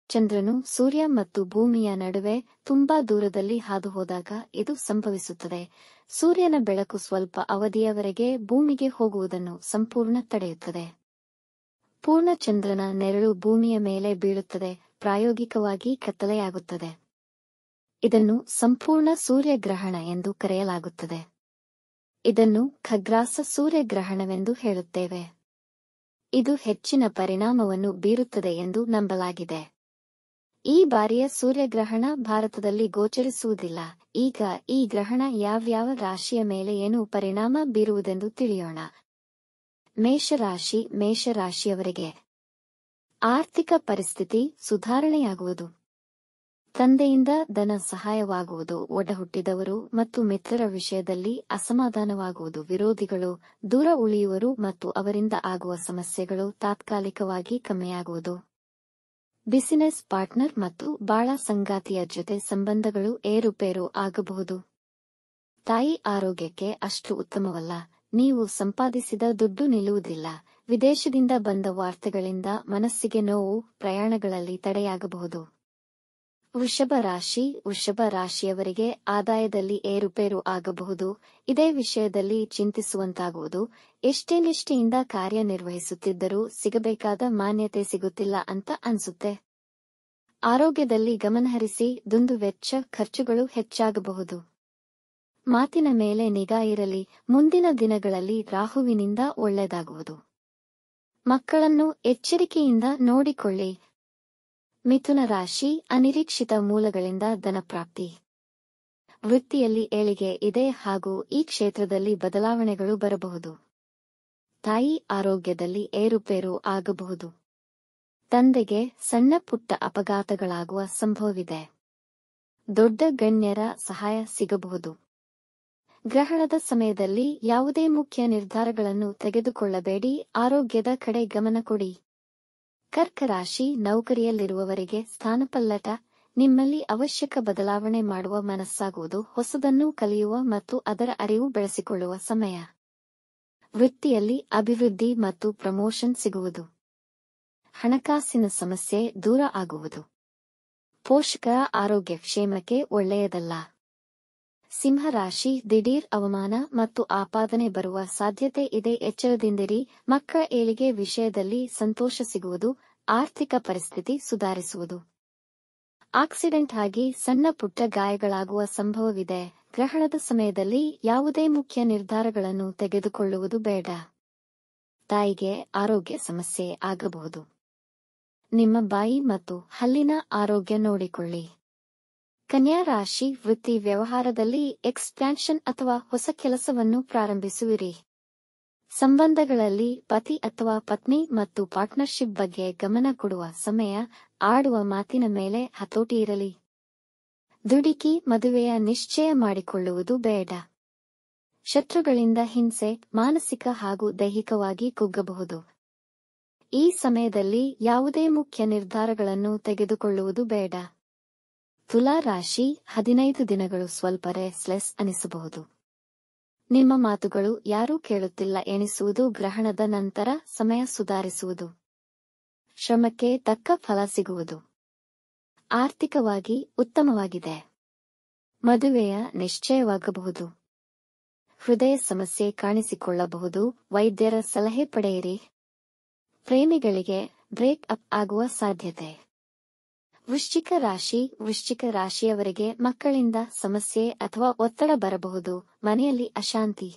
ಚಂದ್ರನು ಸೂರ್ಯ ಮತ್ತು ಭೂಮಿಯ ನಡುವೆ ತುಂಬಾ ದೂರದಲ್ಲಿ ಹಾದುಹೋದಾಗ ಇದು ಸಂಭವಿಸುತ್ತದೆ. ಸೂರ್ಯನ ಬೆಳಕು ಸ್ವಲ್ಪ ಅವಧಿಯವರೆಗೆ ಭೂಮಿಗೆ ಹೋಗುವುದನ್ನು ಸಂಪೂರ್ಣ ತಡೆಯುತ್ತದೆ. ಪೂರ್ಣ ಚಂದ್ರನ ನೆರಳು ಭೂಮಿಯ ಮೇಲೆ ಬೀಳುತ್ತದೆ, ಪ್ರಾಯೋಗಿಕವಾಗಿ ಕತ್ತಲೆಯಾಗುತ್ತದೆ. ಇದನ್ನು ಸಂಪೂರ್ಣ ಸೂರ್ಯಗ್ರಹಣ ಎಂದು ಕರೆಯಲಾಗುತ್ತದೆ. ಇದನ್ನು ಖಗ್ರಾಸ ಸೂರ್ಯಗ್ರಹಣವೆಂದು ಹೇಳುತ್ತೇವೆ. ಇದು ಹೆಚ್ಚಿನ ಪರಿಣಾಮವನ್ನು ಬೀರುತ್ತದೆ ಎಂದು ನಂಬಲಾಗಿದೆ. ಈ ಬಾರಿಯ ಸೂರ್ಯಗ್ರಹಣ ಭಾರತದಲ್ಲಿ ಗೋಚರಿಸುವುದಿಲ್ಲ. ಈಗ ಈ ಗ್ರಹಣ ಯಾವ್ಯಾವ ರಾಶಿಯ ಮೇಲೆ ಏನು ಪರಿಣಾಮ ಬೀರುವುದೆಂದು ತಿಳಿಯೋಣ. ಮೇಷರಾಶಿಯವರಿಗೆ ಆರ್ಥಿಕ ಪರಿಸ್ಥಿತಿ ಸುಧಾರಣೆಯಾಗುವುದು. ತಂದೆಯಿಂದ ಧನ ಸಹಾಯವಾಗುವುದು. ಒಡಹುಟ್ಟಿದವರು ಮತ್ತು ಮಿತ್ರರ ವಿಷಯದಲ್ಲಿ ಅಸಮಾಧಾನವಾಗುವುದು. ವಿರೋಧಿಗಳು ದೂರ ಉಳಿಯುವರು ಮತ್ತು ಅವರಿಂದ ಆಗುವ ಸಮಸ್ಯೆಗಳು ತಾತ್ಕಾಲಿಕವಾಗಿ ಕಮ್ಮಿಯಾಗುವುದು. ಬಿಸಿನೆಸ್ ಪಾರ್ಟ್ನರ್ ಮತ್ತು ಬಾಳ ಸಂಗಾತಿಯ ಜೊತೆ ಸಂಬಂಧಗಳು ಏರುಪೇರು ಆಗಬಹುದು. ತಾಯಿ ಆರೋಗ್ಯಕ್ಕೆ ಅಷ್ಟು ಉತ್ತಮವಲ್ಲ. ನೀವು ಸಂಪಾದಿಸಿದ ದುಡ್ಡು ನಿಲ್ಲುವುದಿಲ್ಲ. ವಿದೇಶದಿಂದ ಬಂದ ವಾರ್ತೆಗಳಿಂದ ಮನಸ್ಸಿಗೆ ನೋವು. ಪ್ರಯಾಣಗಳಲ್ಲಿ ತಡೆಯಾಗಬಹುದು. ವೃಷಭ ರಾಶಿಯವರಿಗೆ ಆದಾಯದಲ್ಲಿ ಏರುಪೇರು ಆಗಬಹುದು. ಇದೇ ವಿಷಯದಲ್ಲಿ ಚಿಂತಿಸುವಂತಾಗುವುದು. ಎಷ್ಟೇ ನಿಷ್ಠೆಯಿಂದ ಕಾರ್ಯನಿರ್ವಹಿಸುತ್ತಿದ್ದರೂ ಸಿಗಬೇಕಾದ ಮಾನ್ಯತೆ ಸಿಗುತ್ತಿಲ್ಲ ಅಂತ ಅನ್ಸುತ್ತೆ. ಆರೋಗ್ಯದಲ್ಲಿ ಗಮನಹರಿಸಿ. ದುಂದುವೆಚ್ಚ ಖರ್ಚುಗಳು ಹೆಚ್ಚಾಗಬಹುದು. ಮಾತಿನ ಮೇಲೆ ನಿಗಾ ಇರಲಿ. ಮುಂದಿನ ದಿನಗಳಲ್ಲಿ ರಾಹುವಿನಿಂದ ಒಳ್ಳೆಯದಾಗುವುದು. ಮಕ್ಕಳನ್ನು ಎಚ್ಚರಿಕೆಯಿಂದ ನೋಡಿಕೊಳ್ಳಿ. ಮಿಥುನ ರಾಶಿ ಅನಿರೀಕ್ಷಿತ ಮೂಲಗಳಿಂದ ಧನಪ್ರಾಪ್ತಿ. ವೃತ್ತಿಯಲ್ಲಿ ಏಳಿಗೆ ಇದೆ ಹಾಗೂ ಈ ಕ್ಷೇತ್ರದಲ್ಲಿ ಬದಲಾವಣೆಗಳು ಬರಬಹುದು. ತಾಯಿ ಆರೋಗ್ಯದಲ್ಲಿ ಏರುಪೇರು ಆಗಬಹುದು. ತಂದೆಗೆ ಸಣ್ಣ ಪುಟ್ಟ ಅಪಘಾತಗಳಾಗುವ ಸಂಭವವಿದೆ. ದೊಡ್ಡ ಗಣ್ಯರ ಸಹಾಯ ಸಿಗಬಹುದು. ಗ್ರಹಣದ ಸಮಯದಲ್ಲಿ ಯಾವುದೇ ಮುಖ್ಯ ನಿರ್ಧಾರಗಳನ್ನು ತೆಗೆದುಕೊಳ್ಳಬೇಡಿ. ಆರೋಗ್ಯದ ಕಡೆ ಗಮನ ಕೊಡಿ. ಕರ್ಕ ರಾಶಿ ನೌಕರಿಯಲ್ಲಿರುವವರಿಗೆ ಸ್ಥಾನಪಲ್ಲಟ. ನಿಮ್ಮಲ್ಲಿ ಅವಶ್ಯಕ ಬದಲಾವಣೆ ಮಾಡುವ ಮನಸ್ಸಾಗುವುದು. ಹೊಸದನ್ನು ಕಲಿಯುವ ಮತ್ತು ಅದರ ಅರಿವು ಬೆಳೆಸಿಕೊಳ್ಳುವ ಸಮಯ. ವೃತ್ತಿಯಲ್ಲಿ ಅಭಿವೃದ್ಧಿ ಮತ್ತು ಪ್ರಮೋಷನ್ ಸಿಗುವುದು. ಹಣಕಾಸಿನ ಸಮಸ್ಯೆ ದೂರ ಆಗುವುದು. ಪೋಷಕರ ಆರೋಗ್ಯ ಕ್ಷೇಮಕ್ಕೆ ಒಳ್ಳೆಯದಲ್ಲ. ಸಿಂಹರಾಶಿ ದಿಢೀರ್ ಅವಮಾನ ಮತ್ತು ಆಪಾದನೆ ಬರುವ ಸಾಧ್ಯತೆ ಇದೆ. ಎಚ್ಚರದಿಂದಿರಿ. ಮಕ್ಕಳ ಏಳಿಗೆ ವಿಷಯದಲ್ಲಿ ಸಂತೋಷ ಸಿಗುವುದು. ಆರ್ಥಿಕ ಪರಿಸ್ಥಿತಿ ಸುಧಾರಿಸುವುದು. ಆಕ್ಸಿಡೆಂಟ್ ಆಗಿ ಸಣ್ಣ ಪುಟ್ಟ ಗಾಯಗಳಾಗುವ ಸಂಭವವಿದೆ. ಗ್ರಹಣದ ಸಮಯದಲ್ಲಿ ಯಾವುದೇ ಮುಖ್ಯ ನಿರ್ಧಾರಗಳನ್ನು ತೆಗೆದುಕೊಳ್ಳುವುದು ಬೇಡ. ತಾಯಿಗೆ ಆರೋಗ್ಯ ಸಮಸ್ಯೆ ಆಗಬಹುದು. ನಿಮ್ಮ ಬಾಯಿ ಮತ್ತು ಹಲ್ಲಿನ ಆರೋಗ್ಯ ನೋಡಿಕೊಳ್ಳಿ. ಕನ್ಯಾ ರಾಶಿ ವೃತ್ತಿ ವ್ಯವಹಾರದಲ್ಲಿ ಎಕ್ಸ್ಪ್ಯಾನ್ಷನ್ ಅಥವಾ ಹೊಸ ಕೆಲಸವನ್ನು ಪ್ರಾರಂಭಿಸುವಿರಿ. ಸಂಬಂಧಗಳಲ್ಲಿ ಪತಿ ಅಥವಾ ಪತ್ನಿ ಮತ್ತು ಪಾರ್ಟ್ನರ್ಶಿಪ್ ಬಗ್ಗೆ ಗಮನ ಕೊಡುವ ಸಮಯ. ಆಡುವ ಮಾತಿನ ಮೇಲೆ ಹತೋಟಿ ಇರಲಿ. ದುಡುಕಿ ಮದುವೆಯ ನಿಶ್ಚಯ ಮಾಡಿಕೊಳ್ಳುವುದು ಬೇಡ. ಶತ್ರುಗಳಿಂದ ಹಿಂಸೆ ಮಾನಸಿಕ ಹಾಗೂ ದೈಹಿಕವಾಗಿ ಕುಗ್ಗಬಹುದು. ಈ ಸಮಯದಲ್ಲಿ ಯಾವುದೇ ಮುಖ್ಯ ನಿರ್ಧಾರಗಳನ್ನು ತೆಗೆದುಕೊಳ್ಳುವುದು ಬೇಡ. ತುಲಾ ರಾಶಿ 15 ದಿನಗಳು ಸ್ವಲ್ಪ ರೆಸ್ಲೆಸ್ ಅನಿಸಬಹುದು. ನಿಮ್ಮ ಮಾತುಗಳು ಯಾರೂ ಕೇಳುತ್ತಿಲ್ಲ ಎನಿಸುವುದು. ಗ್ರಹಣದ ನಂತರ ಸಮಯ ಸುಧಾರಿಸುವುದು. ಶ್ರಮಕ್ಕೆ ತಕ್ಕ ಫಲ ಸಿಗುವುದು. ಆರ್ಥಿಕವಾಗಿ ಉತ್ತಮವಾಗಿದೆ. ಮದುವೆಯ ನಿಶ್ಚಯವಾಗಬಹುದು. ಹೃದಯ ಸಮಸ್ಯೆ ಕಾಣಿಸಿಕೊಳ್ಳಬಹುದು. ವೈದ್ಯರ ಸಲಹೆ ಪಡೆಯಿರಿ. ಪ್ರೇಮಿಗಳಿಗೆ ಬ್ರೇಕ್ ಅಪ್ ಆಗುವ ಸಾಧ್ಯತೆ. ವೃಶ್ಚಿಕ ರಾಶಿಯವರಿಗೆ ಮಕ್ಕಳಿಂದ ಸಮಸ್ಯೆ ಅಥವಾ ಒತ್ತಡ ಬರಬಹುದು. ಮನೆಯಲ್ಲಿ ಅಶಾಂತಿ.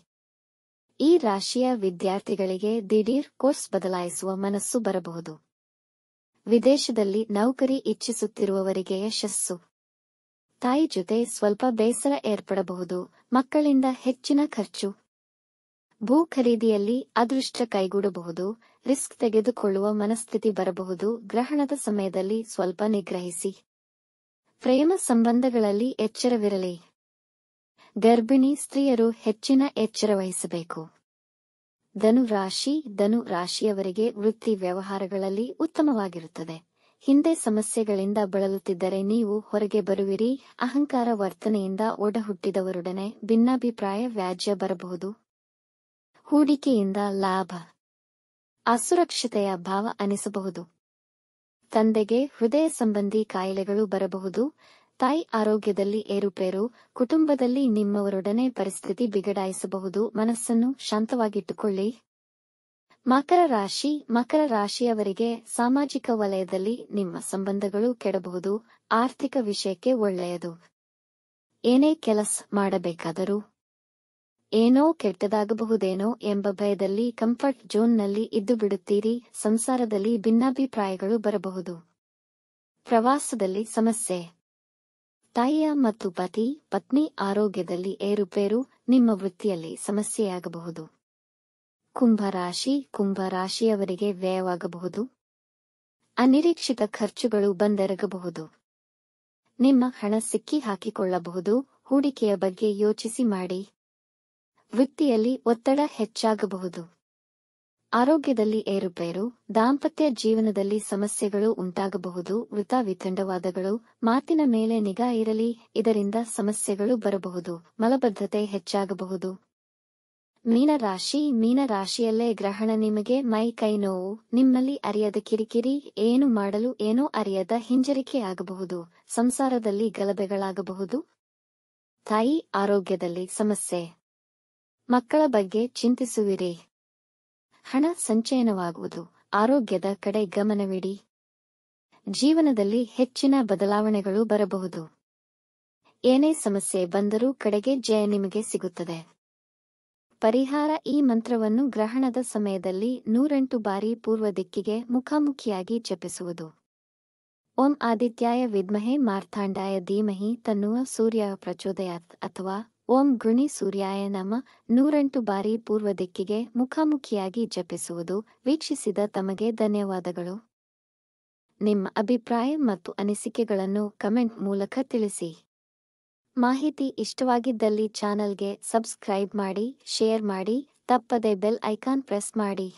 ಈ ರಾಶಿಯ ವಿದ್ಯಾರ್ಥಿಗಳಿಗೆ ದಿಢೀರ್ ಕೋರ್ಸ್ ಬದಲಾಯಿಸುವ ಮನಸ್ಸು ಬರಬಹುದು. ವಿದೇಶದಲ್ಲಿ ನೌಕರಿ ಇಚ್ಛಿಸುತ್ತಿರುವವರಿಗೆ ಯಶಸ್ಸು. ತಾಯಿ ಜೊತೆ ಸ್ವಲ್ಪ ಬೇಸರ ಏರ್ಪಡಬಹುದು. ಮಕ್ಕಳಿಂದ ಹೆಚ್ಚಿನ ಖರ್ಚು. ಭೂ ಖರೀದಿಯಲ್ಲಿ ಅದೃಷ್ಟ ಕೈಗೂಡಬಹುದು. ರಿಸ್ಕ್ ತೆಗೆದುಕೊಳ್ಳುವ ಮನಸ್ಥಿತಿ ಬರಬಹುದು. ಗ್ರಹಣದ ಸಮಯದಲ್ಲಿ ಸ್ವಲ್ಪ ನಿಗ್ರಹಿಸಿ. ಪ್ರೇಮ ಸಂಬಂಧಗಳಲ್ಲಿ ಎಚ್ಚರವಿರಲಿ. ಗರ್ಭಿಣಿ ಸ್ತ್ರೀಯರು ಹೆಚ್ಚಿನ ಎಚ್ಚರ ವಹಿಸಬೇಕು. ಧನು ರಾಶಿಯವರಿಗೆ ವೃತ್ತಿ ವ್ಯವಹಾರಗಳಲ್ಲಿ ಉತ್ತಮವಾಗಿರುತ್ತದೆ. ಹಿಂದೆ ಸಮಸ್ಯೆಗಳಿಂದ ಬಳಲುತ್ತಿದ್ದರೆ ನೀವು ಹೊರಗೆ ಬರುವಿರಿ. ಅಹಂಕಾರ ವರ್ತನೆಯಿಂದ ಒಡಹುಟ್ಟಿದವರೊಡನೆ ಭಿನ್ನಾಭಿಪ್ರಾಯ ವ್ಯಾಜ್ಯ ಬರಬಹುದು. ಹೂಡಿಕೆಯಿಂದ ಲಾಭ. ಅಸುರಕ್ಷತೆಯ ಭಾವ ಅನಿಸಬಹುದು. ತಂದೆಗೆ ಹೃದಯ ಸಂಬಂಧಿ ಕಾಯಿಲೆಗಳು ಬರಬಹುದು. ತಾಯಿ ಆರೋಗ್ಯದಲ್ಲಿ ಏರುಪೇರು. ಕುಟುಂಬದಲ್ಲಿ ನಿಮ್ಮವರೊಡನೆ ಪರಿಸ್ಥಿತಿ ಬಿಗಡಾಯಿಸಬಹುದು. ಮನಸ್ಸನ್ನು ಶಾಂತವಾಗಿಟ್ಟುಕೊಳ್ಳಿ. ಮಕರ ರಾಶಿಯವರಿಗೆ ಸಾಮಾಜಿಕ ವಲಯದಲ್ಲಿ ನಿಮ್ಮ ಸಂಬಂಧಗಳು ಕೆಡಬಹುದು. ಆರ್ಥಿಕ ವಿಷಯಕ್ಕೆ ಒಳ್ಳೆಯದು. ಏನೇ ಕೆಲಸ ಮಾಡಬೇಕಾದರೂ ಏನೋ ಕೆಟ್ಟದಾಗಬಹುದೇನೋ ಎಂಬ ಭಯದಲ್ಲಿ ಕಂಫರ್ಟ್ ಝೋನ್ನಲ್ಲಿ ಇದ್ದು ಬಿಡುತ್ತೀರಿ. ಸಂಸಾರದಲ್ಲಿ ಭಿನ್ನಾಭಿಪ್ರಾಯಗಳು ಬರಬಹುದು. ಪ್ರವಾಸದಲ್ಲಿ ಸಮಸ್ಯೆ. ತಾಯಿಯ ಮತ್ತು ಪತ್ನಿ ಆರೋಗ್ಯದಲ್ಲಿ ಏರುಪೇರು. ನಿಮ್ಮ ವೃತ್ತಿಯಲ್ಲಿ ಸಮಸ್ಯೆಯಾಗಬಹುದು. ಕುಂಭರಾಶಿಯವರಿಗೆ ವ್ಯಯವಾಗಬಹುದು. ಅನಿರೀಕ್ಷಿತ ಖರ್ಚುಗಳು ಬಂದೆರಗಬಹುದು. ನಿಮ್ಮ ಹಣ ಸಿಕ್ಕಿ ಹಾಕಿಕೊಳ್ಳಬಹುದು. ಹೂಡಿಕೆಯ ಬಗ್ಗೆ ಯೋಚಿಸಿ ಮಾಡಿ. ವೃತ್ತಿಯಲ್ಲಿ ಒತ್ತಡ ಹೆಚ್ಚಾಗಬಹುದು. ಆರೋಗ್ಯದಲ್ಲಿ ಏರುಪೇರು. ದಾಂಪತ್ಯ ಜೀವನದಲ್ಲಿ ಸಮಸ್ಯೆಗಳು ಉಂಟಾಗಬಹುದು. ವಿತಂಡವಾದಗಳು. ಮಾತಿನ ಮೇಲೆ ನಿಗಾ ಇರಲಿ, ಇದರಿಂದ ಸಮಸ್ಯೆಗಳು ಬರಬಹುದು. ಮಲಬದ್ಧತೆ ಹೆಚ್ಚಾಗಬಹುದು. ಮೀನರಾಶಿಯಲ್ಲೇ ಗ್ರಹಣ. ನಿಮಗೆ ಮೈ ಕೈ ನೋವು. ನಿಮ್ಮಲ್ಲಿ ಅರಿಯದ ಕಿರಿಕಿರಿ. ಏನು ಮಾಡಲು ಏನೋ ಅರಿಯದ ಹಿಂಜರಿಕೆಯಾಗಬಹುದು. ಸಂಸಾರದಲ್ಲಿ ಗಲಭೆಗಳಾಗಬಹುದು. ತಾಯಿ ಆರೋಗ್ಯದಲ್ಲಿ ಸಮಸ್ಯೆ. ಮಕ್ಕಳ ಬಗ್ಗೆ ಚಿಂತಿಸುವಿರಿ. ಹಣ ಸಂಚಯನವಾಗುವುದು. ಆರೋಗ್ಯದ ಕಡೆ ಗಮನವಿಡಿ. ಜೀವನದಲ್ಲಿ ಹೆಚ್ಚಿನ ಬದಲಾವಣೆಗಳು ಬರಬಹುದು. ಏನೇ ಸಮಸ್ಯೆ ಬಂದರೂ ಕಡೆಗೆ ಜಯ ನಿಮಗೆ ಸಿಗುತ್ತದೆ. ಪರಿಹಾರ. ಈ ಮಂತ್ರವನ್ನು ಗ್ರಹಣದ ಸಮಯದಲ್ಲಿ 108 ಬಾರಿ ಪೂರ್ವ ದಿಕ್ಕಿಗೆ ಮುಖಾಮುಖಿಯಾಗಿ ಜಪಿಸುವುದು. ಓಂ ಆದಿತ್ಯಾಯ ವಿದ್ಮಹೆ ಮಾರ್ಥಾಂಡಾಯ ಧೀಮಹಿ ತನ್ನುವ ಸೂರ್ಯ ಪ್ರಚೋದಯಾತ್ ಅಥವಾ ಓಂ ಗೃಣಿ ಸೂರ್ಯಾಯ ನಮಃ 108 ಬಾರಿ ಪೂರ್ವ ದಿಕ್ಕಿಗೆ ಮುಖಾಮುಖಿಯಾಗಿ ಜಪಿಸುವುದು. ವೀಕ್ಷಿಸಿದ ತಮಗೆ ಧನ್ಯವಾದಗಳು. ನಿಮ್ಮ ಅಭಿಪ್ರಾಯ ಮತ್ತು ಅನಿಸಿಕೆಗಳನ್ನು ಕಮೆಂಟ್ ಮೂಲಕ ತಿಳಿಸಿ. ಮಾಹಿತಿ ಇಷ್ಟವಾಗಿದ್ದಲ್ಲಿ ಚಾನಲ್ಗೆ ಸಬ್ಸ್ಕ್ರೈಬ್ ಮಾಡಿ, ಶೇರ್ ಮಾಡಿ, ತಪ್ಪದೆ ಬೆಲ್ ಐಕಾನ್ ಪ್ರೆಸ್ ಮಾಡಿ.